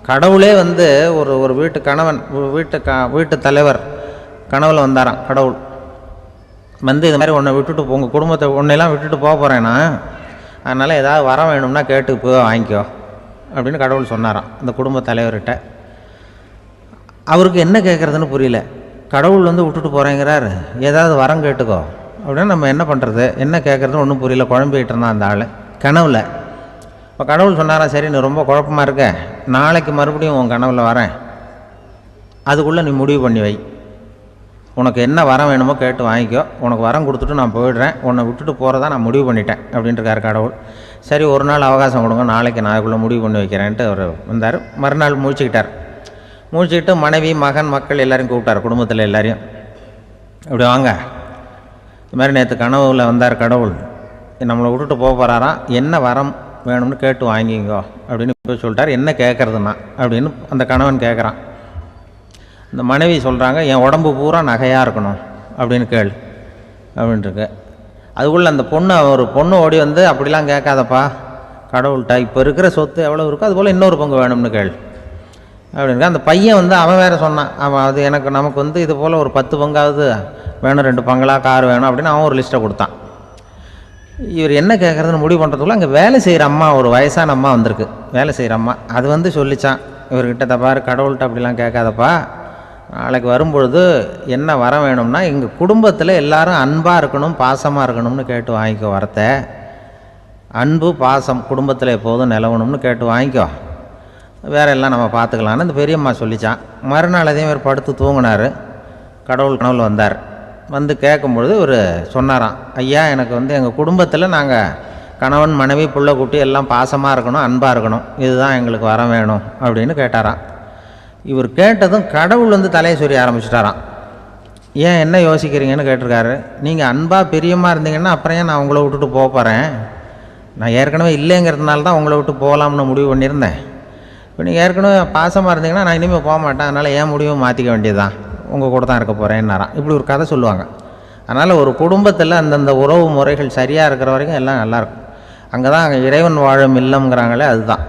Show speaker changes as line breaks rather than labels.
கடவுளே வந்து ஒரு ஒரு வீட்டு கணவன், வீட்டு தலைவர் கனவில் வந்தாராம். கடவுள் வந்து இது மாதிரி உன்னை விட்டுட்டு உங்கள் குடும்பத்தை உன்னையெல்லாம் விட்டுட்டு போக போகிறேன்னா, அதனால் ஏதாவது வர வேணும்னா கேட்டு போய் வாங்கிக்கோ அப்படின்னு கடவுள் சொன்னாராம் அந்த குடும்ப தலைவர்கிட்ட. அவருக்கு என்ன கேட்குறதுன்னு புரியல. கடவுள் வந்து விட்டுட்டு போகிறேங்கிறார், ஏதாவது வரம் கேட்டுக்கோ அப்படின்னு நம்ம என்ன பண்ணுறது, என்ன கேட்குறதுன்னு ஒன்றும் புரியல. குழம்பிக்கிட்டு இருந்தான் அந்த ஆள் கனவில். இப்போ கடவுள் சொன்னாரா, சரி நீ ரொம்ப குழப்பமாக இருக்க, நாளைக்கு மறுபடியும் உன் கனவில் வரேன், அதுக்குள்ளே நீ முடிவு பண்ணி வை, உனக்கு என்ன வரம் வேணுமோ கேட்டு வாங்கிக்கோ, உனக்கு வரம் கொடுத்துட்டு நான் போயிடுறேன், உன்னை விட்டுட்டு போகிறதா நான் முடிவு பண்ணிட்டேன் அப்படின்ட்டுருக்காரு கடவுள். சரி ஒரு நாள் அவகாசம் கொடுங்க, நாளைக்கு நான் அதுக்குள்ளே முடிவு பண்ணி வைக்கிறேன்ட்டு அவர் வந்தார். மறுநாள் முழிச்சுக்கிட்டார். முழிச்சுக்கிட்டு மனைவி மகன் மக்கள் எல்லோரையும் கூப்பிட்டார், குடும்பத்தில் எல்லாரையும். இப்படி வாங்க, இது மாதிரி நேற்று கனவுல வந்தார் கடவுள், நம்மளை விட்டுட்டு போக போகிறாராம், என்ன வரம் வேணும்னு கேட்டு வாங்கிங்கோ அப்படின்னு போய் சொல்லிட்டார். என்ன கேட்குறதுன்னா அப்படின்னு அந்த கணவன் கேட்குறான். இந்த மனைவி சொல்கிறாங்க, என் உடம்பு பூரா நகையாக இருக்கணும் அப்படின்னு கேள் அப்படின்ட்டுருக்கு. அதுக்குள்ளே அந்த ஒரு பொண்ணு ஓடி வந்து, அப்படிலாம் கேட்காதப்பா கடவுள்கிட்ட, இப்போ இருக்கிற சொத்து எவ்வளோ இருக்கோ அதுபோல் இன்னொரு பங்கு வேணும்னு கேள் அப்படின்னு. அந்த பையன் வந்து அவன் வேறு சொன்னான், அவன் அது நமக்கு வந்து இது போல் ஒரு 10 பங்காவது வேணும், 2 பங்களா கார் வேணும் அப்படின்னு அவன் ஒரு லிஸ்ட்டை கொடுத்தான். இவர் என்ன கேட்குறதுன்னு முடிவு பண்ணுறதுக்குள்ள அங்கே வேலை செய்கிற அம்மா, ஒரு வயசான அம்மா வந்திருக்கு, வேலை செய்கிற அம்மா. அது வந்து சொல்லித்தான் இவர்கிட்ட, தப்பாரு கடவுள்கிட்ட அப்படிலாம் கேட்காதப்பா, நாளைக்கு வரும்பொழுது என்ன வர வேணும்னா எங்கள் குடும்பத்தில் எல்லாரும் அன்பாக இருக்கணும் பாசமாக இருக்கணும்னு கேட்டு வாங்கிக்கோ, வரத்தை அன்பு பாசம் குடும்பத்தில் எப்போதும் நிலவணும்னு கேட்டு வாங்கிக்கோ, வேற எல்லாம் நம்ம பார்த்துக்கலான்னு இந்த பெரியம்மா சொல்லித்தான். மறுநாள் அதே மாதிரி படுத்து தூங்கினார். கடவுள் கனவுல வந்தார். வந்து கேட்கும்பொழுது இவர் சொன்னாராம், ஐயா எனக்கு வந்து எங்கள் குடும்பத்தில் நாங்கள் கணவன் மனைவி புள்ள குட்டி எல்லாம் பாசமாக இருக்கணும் அன்பாக இருக்கணும், இதுதான் எங்களுக்கு வர வேணும் அப்படின்னு கேட்டாராம். இவர் கேட்டதும் கடவுள் வந்து தலையை சொரிய ஆரம்பிச்சிட்டாராம். ஏன் என்ன யோசிக்கிறீங்கன்னு கேட்டிருக்காரு. நீங்கள் அன்பாக பிரியமாக இருந்தீங்கன்னா அப்புறம் ஏன் நான் உங்களை விட்டுட்டு போக போகிறேன், நான் ஏற்கனவே இல்லைங்கிறதுனால தான் உங்களை விட்டு போகலாம்னு முடிவு பண்ணியிருந்தேன். இப்போ நீங்கள் ஏற்கனவே பாசமாக இருந்தீங்கன்னா நான் இனிமேல் போக மாட்டேன், அதனால் ஏன் முடிவை மாற்றிக்க வேண்டியது தான், உங்கள் கூட தான் இருக்க போகிறேன்னாராம். இப்படி ஒரு கதை சொல்லுவாங்க. அதனால் ஒரு குடும்பத்தில் அந்தந்த உறவு முறைகள் சரியாக இருக்கிற வரைக்கும் எல்லாம் நல்லாயிருக்கும். அங்கே தான் இறைவன் வாழும் இல்லம்ங்கிறாங்களே, அதுதான்.